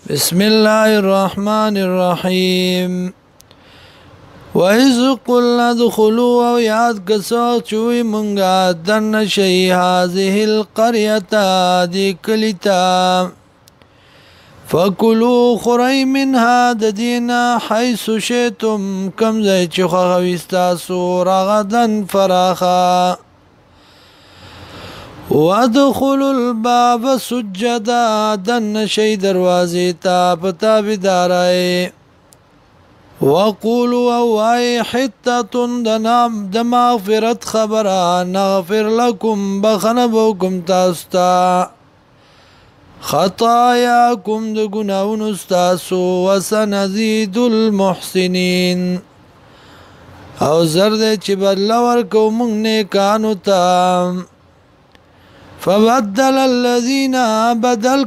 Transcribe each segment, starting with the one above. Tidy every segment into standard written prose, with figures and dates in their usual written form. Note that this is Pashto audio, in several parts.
بسم الله الرحمن الرحيم وإذ قلنا ادخلوا وياد كسو چوي منغا دن شي هذه القرية دي كلتا فكلوا خري منها ددينا حيث شئتم كم زي چخوا خويستاسو رغدا فراخا وادخلوا الباب سجدا دن شي دروازي تا پتا بدارای وقولوا واي حتة دمغفرت خبرا نغفر لكم بخنبوكم تاستا خطاياكم دقناون استاسو وسنزيد المحسنين او زرد چه بلورکو منگ نیکانو تام فبدل الذين بدل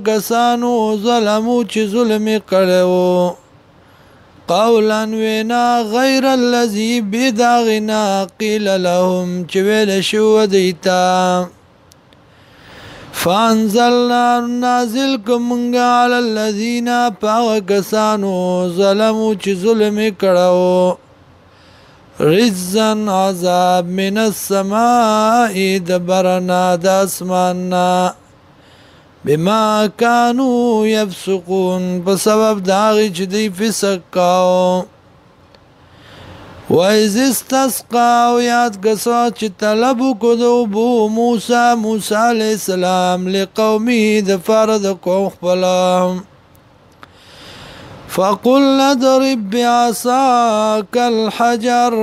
كاسانو ظلموا چه ظلم کړو قولا وینا غیر الذي بداغنا قيل لهم چه ویل شو دیتا فانزلنا نازل کمنگا على الذين پاکسانو ظلموا چه ظلم کړو رجزا عذاب من السماء دبرنا داسمانا بما كانوا يفسقون بسبب داغي چه دی فسق کاو وإذ استسقاو یاد کسو چه طلبو کدو بو موسى علیہ السلام لقومی دفارد قوم خپلام فقلنا اضرب بعصاك الحجر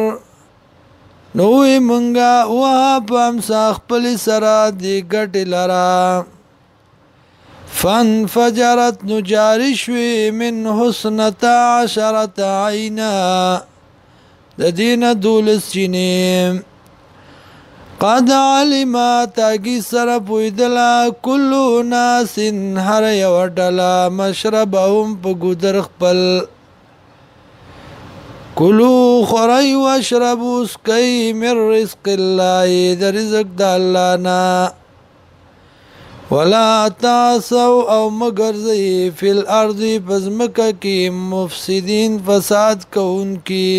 نوی منگا وها پامسا خپل سرا دی گټ لرا فانفجرت نجاری شوی من حسنتا عشرت عینا د دین دولس چینیم قد علما تاگی سر پویدلا کلو ناس هر یو ډلا مشربهم په ګودر خپل کلو خورای واشربوا اسکی من رزق الله د رزق د الله نا ولا تعصوا او مگرزی فی الارض پزمکه کی مفسدین فساد کون کی